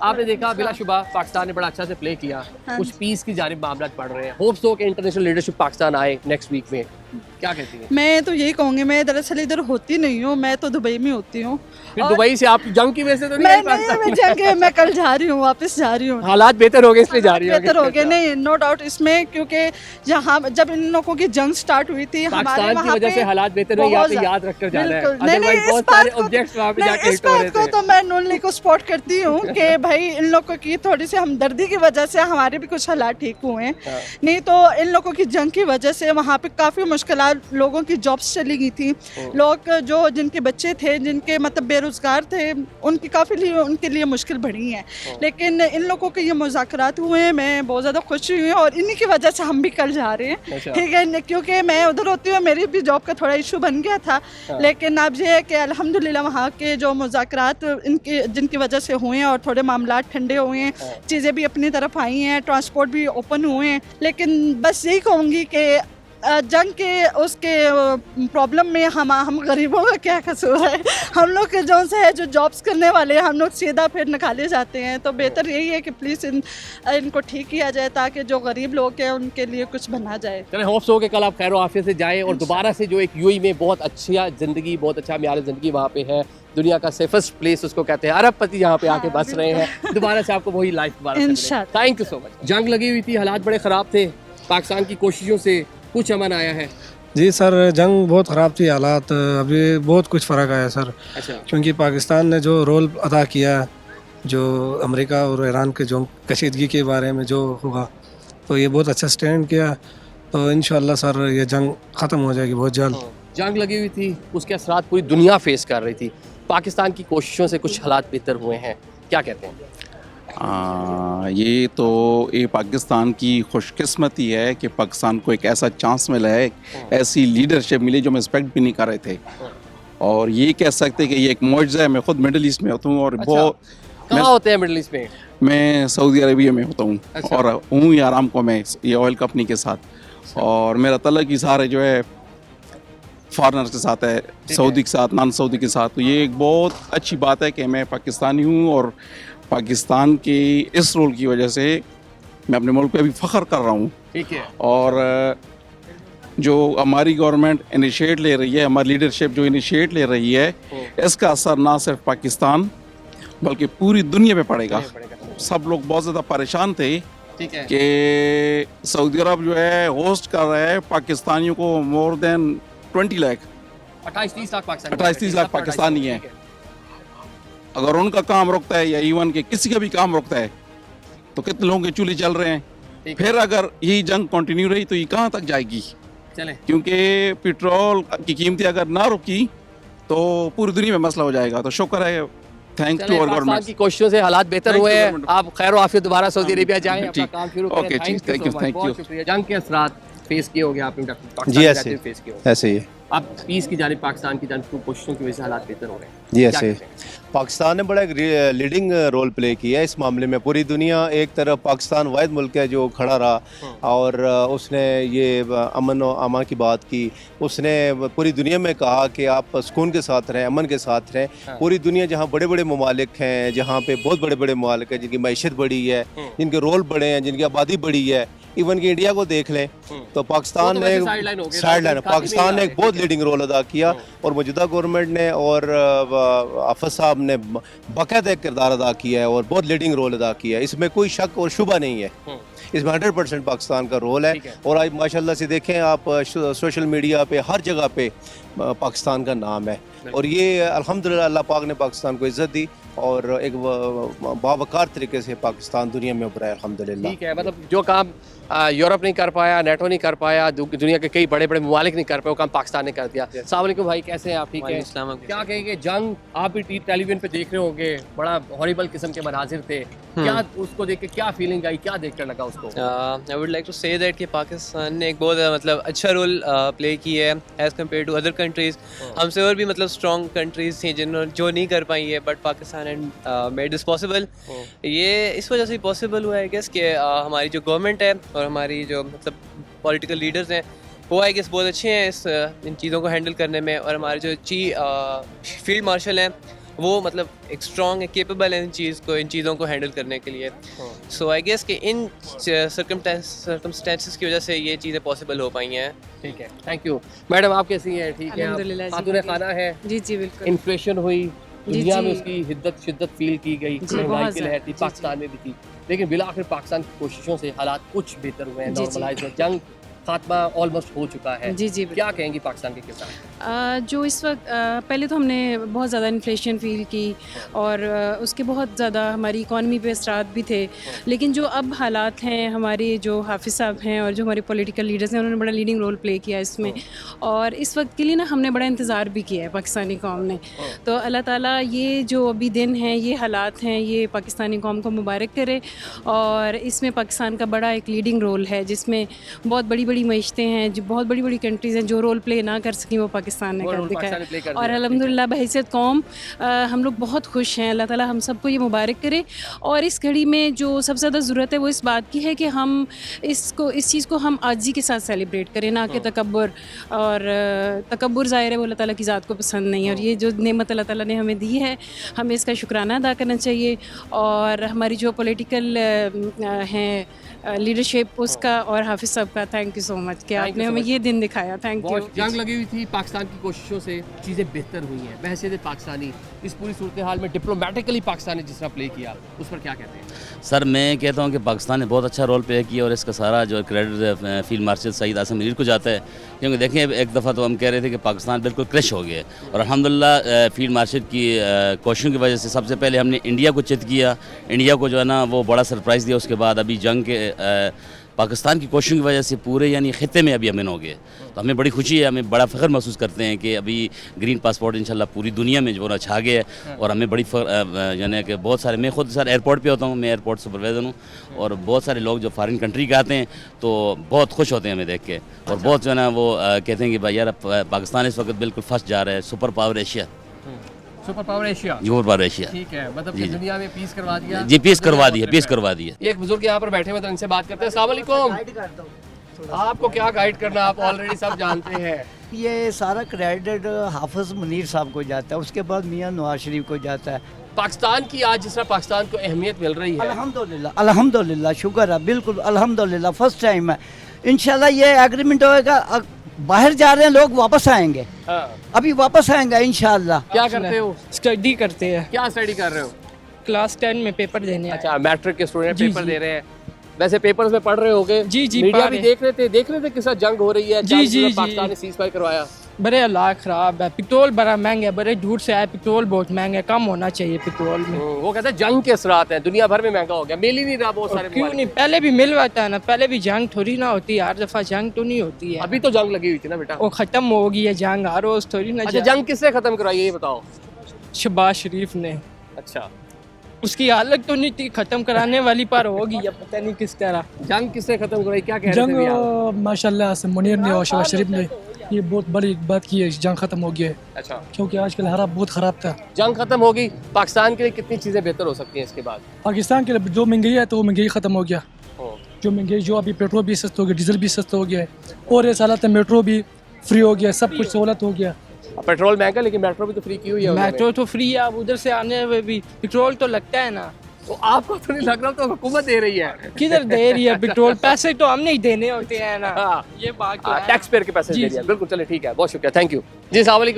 आपने देखा बिलाशुबा पाकिस्तान ने बड़ा अच्छा से प्ले किया, हाँ कुछ पीस की जानिब मामला बढ़ रहे हैं, होप्स हो कि इंटरनेशनल लीडरशिप पाकिस्तान आए नेक्स्ट वीक में, क्या कहती हैं? मैं तो यही कहूँगी, मैं दरअसल इधर होती नहीं हूँ, मैं तो दुबई में होती हूँ। फिर और दुबई से आप जंग की वजह से तो नहीं मैं आई पाकिस्तान? मैं जगह मैं कल जा रही हूँ, वापस जा रही हूँ। हालात बेहतर हो गए इसलिए जा रही हो? बेहतर हो गया, नहीं नो डाउट इसमें, क्योंकि जहाँ जब इन लोगों की जंग स्टार्ट हुई थी हमारे पाकिस्तान की वहाँ वजह पे से हालात बेहतर हुए, यहाँ पे बहुत याद रखकर जाना है, बिल्कुल नहीं अदरवाइज इस बहुत बात सारे को ऑब्जेक्ट्स वहाँ पे नहीं, जाके इस हिट हो रहे बात को थे। तो मैं नून लीग को सपोर्ट करती हूँ कि भाई इन लोगों की थोड़ी सी हमदर्दी की वजह से हमारे भी कुछ हालात ठीक हुए हैं। हाँ। नहीं तो इन लोगों की जंग की वजह से वहाँ पे काफ़ी मुश्किलात, लोगों की जॉब्स चली गई थी, लोग जो जिनके बच्चे थे, जिनके मतलब बेरोजगार थे, उनके लिए मुश्किल बढ़ी है। लेकिन इन लोगों के ये मुज़ाकरात हुए हैं, मैं बहुत ज़्यादा खुश हुई हूँ और इन्हीं की वजह से हम भी कल जा रहे हैं। अच्छा। ठीक है, क्योंकि मैं उधर होती हूँ, मेरी भी जॉब का थोड़ा इशू बन गया था, लेकिन अब ये है कि अल्हम्दुलिल्लाह वहाँ के जो मुज़ाकरात इनके जिनकी वजह से हुए हैं और थोड़े मामलात ठंडे हुए हैं, चीज़ें भी अपनी तरफ आई हैं, ट्रांसपोर्ट भी ओपन हुए हैं। लेकिन बस यही कहूँगी कि जंग के उसके प्रॉब्लम में हम गरीबों का क्या कसूर है। हम लोग के जो से है, जो जॉब्स करने वाले हैं, हम लोग सीधा फिर निकाले जाते हैं। तो बेहतर यही है कि प्लीज़ इनको ठीक किया जाए ताकि जो गरीब लोग हैं उनके लिए कुछ बना जाए। चलें, होप्स हो कि कल आप खैर आफियत से जाएं और दोबारा से जो एक यूएई में बहुत अच्छा ज़िंदगी, बहुत अच्छा म्यार ज़िंदगी वहाँ पे है, दुनिया का सेफेस्ट प्लेस उसको कहते हैं, अरबपति यहाँ पे आके बस रहे हैं, दोबारा से आपको वही लाइफ दोबारा से मिले। इंशाल्लाह। Thank you so much. जंग लगी हुई थी, हालात बड़े ख़राब थे, पाकिस्तान की कोशिशों से कुछ अमन आया है। जी सर, जंग बहुत ख़राब थी, हालात अभी बहुत कुछ फ़र्क आया सर, अच्छा। क्योंकि पाकिस्तान ने जो रोल अदा किया, जो अमेरिका और ईरान के जो कशीदगी के बारे में जो हुआ, तो ये बहुत अच्छा स्टैंड किया। तो इंशाल्लाह सर ये जंग ख़त्म हो जाएगी बहुत जल्द। जंग लगी हुई थी, उसके असरात पूरी दुनिया फेस कर रही थी, पाकिस्तान की कोशिशों से कुछ हालात बेहतर हुए हैं, क्या कहते हैं? ये पाकिस्तान की खुशकिस्मती है कि पाकिस्तान को एक ऐसा चांस मिला है, ऐसी लीडरशिप मिली जो हम एक्सपेक्ट भी नहीं कर रहे थे, और ये कह सकते हैं कि ये एक मौजज़ा है। मैं खुद मिडिल ईस्ट में होता हूँ और अच्छा। कहाँ होते हैं मिडिल ईस्ट में? मैं सऊदी अरबिया में होता हूँ। अच्छा। और हूँ आरामको में, ये ऑयल कंपनी के साथ, और मेरा तल्लुक ही सारे जो है फॉरेनर्स के साथ है, सऊदी के साथ, नॉन सऊदी के साथ। तो ये एक बहुत अच्छी बात है कि मैं पाकिस्तानी हूँ और पाकिस्तान के इस रोल की वजह से मैं अपने मुल्क पे भी फ़ख्र कर रहा हूँ। ठीक है। और जो हमारी गवर्नमेंट इनिशिएट ले रही है, हमारी लीडरशिप जो इनिशिएट ले रही है, इसका असर ना सिर्फ पाकिस्तान बल्कि पूरी दुनिया पे पड़ेगा। सब लोग बहुत ज़्यादा परेशान थे ठीक है। कि सऊदी अरब जो है होस्ट कर रहा है पाकिस्तानियों को, मोर देन 20 लाख 28-30 लाख पाकिस्तानी 28-30 लाख पाकिस्तानी हैं। अगर उनका काम रुकता है या इवन के किसी का भी काम रुकता है तो कितने लोगों के चूल्हे चल रहे हैं। फिर अगर यही जंग कंटिन्यू रही तो ये कहाँ तक जाएगी, चलें। क्योंकि पेट्रोल की कीमतें अगर ना रुकी तो पूरी दुनिया में मसला हो जाएगा। तो शुक्र है, thanks to our Pakistan government. की कोशिशों से हालात बेहतर Thank हुए you, हैं, government. आप खैर आफियत दोबारा सऊदी अरेबिया जाएं, अपना ठीक। काम शुरू करें। Okay, ji, thank you, thank बहुत you. शुक्रिया। जंग के असरात फेस किए होंगे आपने, पाकिस्तान जी, के ऐसे जाते हुए फेस किए होंगे। ऐसे ही है। अब पीस की जानिब पाकिस्तान की जानिब कोशिशों की वजह से हालात बेहतर हो रहे हैं, जी क्या ऐसे कहते हैं? पाकिस्तान ने बड़ा एक लीडिंग रोल प्ले किया है इस मामले में। पूरी दुनिया एक तरफ, पाकिस्तान वाहिद मुल्क है जो खड़ा रहा और उसने ये अमन और अमा की बात की। उसने पूरी दुनिया में कहा कि आप सुकून के साथ रहें, अमन के साथ रहें। पूरी दुनिया जहाँ बड़े बड़े ममालिक हैं, जहाँ पे बहुत बड़े बड़े ममालिक हैं जिनकी मैशत बड़ी है, जिनके रोल बड़े हैं, जिनकी आबादी बड़ी है, इवन कि इंडिया को देख लें तो पाकिस्तान ने पाकिस्तान ने एक बहुत लीडिंग रोल अदा किया। और मौजूदा गवर्नमेंट ने और आफत साहब ने बाकायदा एक किरदार अदा किया है और बहुत लीडिंग रोल अदा किया है। इसमें कोई शक और शुबा नहीं है, इसमें 100% पाकिस्तान का रोल है। और आज माशाल्लाह से देखें आप, सोशल मीडिया पे हर जगह पे पाकिस्तान का नाम है। और ये अल्हम्दुलिल्लाह अल्लाह पाक ने पाकिस्तान को इज़्ज़त दी और एक बावकार तरीके से पाकिस्तान दुनिया में उभरा है अल्हम्दुलिल्लाह। ठीक है, मतलब जो काम यूरोप नहीं कर पाया, नेटो नहीं कर पाया, दुनिया के कई बड़े बड़े ममालिक नहीं कर पाए, वो काम पाकिस्तान ने कर दिया। अस्सलाम वालेकुम भाई, कैसे हैं आप? ठीक है। क्या कहेंगे, जंग आप भी टेलीविजन पे देख रहे होंगे, बड़ा हॉरिबल किस्म के मनाजिर थे, क्या उसको देख के क्या फीलिंग आई, क्या देख कर लगा उसको? I would like to say that कि पाकिस्तान ने एक बहुत मतलब अच्छा रोल प्ले किया है as compared to other countries. हमसे और भी मतलब स्ट्रॉन्ग कंट्रीज़ थी जो नहीं कर पाई है, but Pakistan and made this possible. ये इस वजह से पॉसिबल हुआ है गेस कि हमारी जो गवर्नमेंट है और हमारी जो मतलब पॉलिटिकल लीडर्स हैं वो आई गेस बहुत अच्छे हैं इन चीज़ों को हैंडल करने में। और हमारे जो फील्ड मार्शल हैं वो मतलब एक स्ट्रॉन्ग है, केपेबल है इन चीज़ों को हैंडल करने के लिए। सो आई गेस कि इन सर्कमस्टेंसेस की वजह से ये चीज़ें पॉसिबल हो पाई हैं। ठीक है, थैंक यू। मैडम आप कैसी हैं? ठीक है, अल्हम्दुलिल्लाह जी, खातून खाना है, जी जी बिल्कुल इन्फ्लेशन हुई, दुनिया में जी। उसकी शिद्दत फील की गई, जी, महंगाई बहुत की लहर थी, ज़्यादा, जी, पाकिस्तान में भी थी, लेकिन बिला आखिर पाकिस्तान की कोशिशों से हालात कुछ बेहतर हुए हैं, जी, जी। नॉर्मलाइज हुए, जंग खात्मा ऑलमोस्ट हो चुका है। जी जी क्या कहेंगी पाकिस्तान के किसान? जो इस वक्त पहले तो हमने बहुत ज़्यादा इन्फ्लेशन फील की और उसके बहुत ज़्यादा हमारी इकॉनमी पे असरात भी थे, लेकिन जो अब हालात हैं, हमारे जो हाफिज़ साहब हैं और जो हमारे पॉलिटिकल लीडर्स हैं, उन्होंने बड़ा लीडिंग रोल प्ले किया इसमें। और इस वक्त के लिए ना हमने बड़ा इंतज़ार भी किया है पाकिस्तानी कौम ने। तो अल्लाह ताला ये जो अभी दिन हैं, ये हालात हैं, ये पाकिस्तानी कौम को मुबारक करे। और इसमें पाकिस्तान का बड़ा एक लीडिंग रोल है, जिसमें बहुत बड़ी बड़ी मईशतें हैं, जो बहुत बड़ी बड़ी कंट्रीज़ हैं, जो रोल प्ले ना कर सकी वो पाकिस्तान ने वो कर रोल पाकिस्तान ने play कर दिखाया। और दिया, अल्हम्दुलिल्लाह बहैसियत कौम हम लोग बहुत खुश हैं। अल्लाह ताला हम सबको ये मुबारक करे। और इस घड़ी में जो सबसे ज़्यादा ज़रूरत है वो इस बात की है कि हम इस चीज़ को हम आजी के साथ सेलिब्रेट करें, ना कि तकब्बुर। और तकब्बुर ज़ाहिर है वो अल्लाह ताला की ज़ात को पसंद नहीं है, और ये जो नेमत अल्लाह ताला ने हमें दी है, हमें इसका शुक्राना अदा करना चाहिए। और हमारी जो पॉलिटिकल हैं लीडरशिप, उसका और हाफिज़ साहब का थैंक यू सो मच कि Thank you आपने so हमें much. ये दिन दिखाया। Thank you. बहुत जंग लगी हुई थी, पाकिस्तान की कोशिशों से चीज़ें बेहतर हुई हैं, बहसियत पाकिस्तानी इस पूरी सूरत हाल में डिप्लोमेटिकली पाकिस्तान ने जिस तरह प्ले किया, उस पर क्या कहते हैं? सर मैं कहता हूँ कि पाकिस्तान ने बहुत अच्छा रोल प्ले किया और इसका सारा जो credit field marshal Saeed Asim Munir को जाता है, क्योंकि देखें एक दफ़ा तो हम कह रहे थे कि पाकिस्तान बिल्कुल क्रश हो गया, और अल्हम्दुलिल्लाह फील्ड मार्शल की कोशिशों की वजह से सबसे पहले हमने इंडिया को चित किया, इंडिया को जो है ना वो बड़ा सरप्राइज़ दिया। उसके बाद अभी जंग के पाकिस्तान की कोशिशों की वजह से पूरे यानी ख़ित्ते में अभी अमन हो गए, तो हमें बड़ी खुशी है, हमें बड़ा फ़ख्र महसूस करते हैं कि अभी ग्रीन पासपोर्ट इंशाल्लाह पूरी दुनिया में जो ना छा गया है। और हमें बड़ी यानी कि बहुत सारे, मैं खुद सर एयरपोर्ट पे होता हूँ, मैं एयरपोर्ट सुपरवाइज़र हूँ, और बहुत सारे लोग जो फॉरेन कंट्री के आते हैं तो बहुत खुश होते हैं हमें देख के, और बहुत जो है ना वो कहते हैं कि भाई यार पाकिस्तान इस वक्त बिल्कुल फर्स्ट जा रहा है, super power Asia, super power Asia. Super power Asia. ठीक है, मतलब कि दुनिया में पीस करवा दिया। जी पीस करवा दी है, पीस करवा दी है। एक बुजुर्ग यहाँ पर बैठे हुए, तो इनसे बात करते हैं। अस्सलाम वालेकुम। आपको क्या गाइड करना, आप ऑलरेडी सब जानते हैं। ये सारा क्रेडिट हाफिज़ मुनीर साहब को जाता है, उसके बाद मियां नवाज शरीफ को जाता है। पाकिस्तान की आज जिस तरह पाकिस्तान को अहमियत मिल रही है, अल्हम्दुलिल्लाह अल्हम्दुलिल्लाह शुक्र है, बिल्कुल अल्हम्दुलिल्लाह फर्स्ट टाइम है। इंशाल्लाह ये एग्रीमेंट होएगा, बाहर जा रहे हैं लोग, वापस आएंगे, अभी वापस आएंगे इंशाल्लाह। क्या करते हो? स्टडी करते हैं, क्या स्टडी कर रहे हो? क्लास 10 में पेपर देने आए। अच्छा, मैट्रिक के स्टूडेंट जी, पेपर जी। दे रहे हैं। वैसे पेपर्स में पढ़ रहे होगे? जी, जी, मीडिया पढ़ भी रहे। देख रहे थे किस तरह जंग हो रही है। जी, जी, जी। पाकिस्तान ने सीज़फायर करवाया। बड़े हालात ख़राब है, पेट्रोल बड़ा महंगा है, बड़े दूर से आए, पेट्रोल बहुत महंगा है, कम होना चाहिए पेट्रोल में। वो कहते हैं जंग के असरात हैं, दुनिया भर में महंगा हो गया, मिल ही नहीं रहा बहुत सारे क्यों नहीं, पहले भी मिल रहा था ना, पहले भी जंग थोड़ी ना होती है, हर दफ़ा जंग तो नहीं होती है। अभी तो जंग लगी हुई थी ना बेटा। वो ख़त्म हो गई है जंग, हर रोज़ थोड़ी ना। अच्छा, जंग किसने खत्म करवाई ये बताओ? शहबाज शरीफ ने। अच्छा, उसकी हालत तो नहीं थी, ख़त्म कराने वाली पर होगी, या पता नहीं किस तरह। जंग किसने खत्म करवाई, क्या कह रहे थे भैया? माशाल्लाह से मुनीर ने और शहबाज शरीफ ने ये बहुत बड़ी बात की है, जंग खत्म हो गया है, अच्छा, क्योंकि आजकल हालात बहुत ख़राब था। जंग खत्म हो गई, पाकिस्तान के लिए कितनी चीज़ें बेहतर हो सकती हैं इसके बाद? पाकिस्तान के लिए जो महंगाई है तो वो महंगाई ख़त्म हो गया, जो महंगाई जो अभी पेट्रोल भी सस्ता हो गया, डीजल भी सस्ता हो गया है, और इस हालत में मेट्रो भी फ्री हो गया, सब कुछ सहूलत हो गया। पेट्रोल महंगा, लेकिन मेट्रो भी तो फ्री की हुई है उन्होंने। मेट्रो तो फ्री है, अब उधर से आने में भी पेट्रोल तो लगता है ना। तो आपको तो नहीं लग रहा, तो हुकूमत दे रही है। किधर दे रही है पेट्रोल? पैसे तो हमने ही देने होते हैं ना। हाँ। ये बात तो है। टैक्स पेयर के पैसे दे जी, रही है। जी। बिल्कुल, चले ठीक है, बहुत शुक्रिया, थैंक यू जी। अस्सलाम वालेकुम।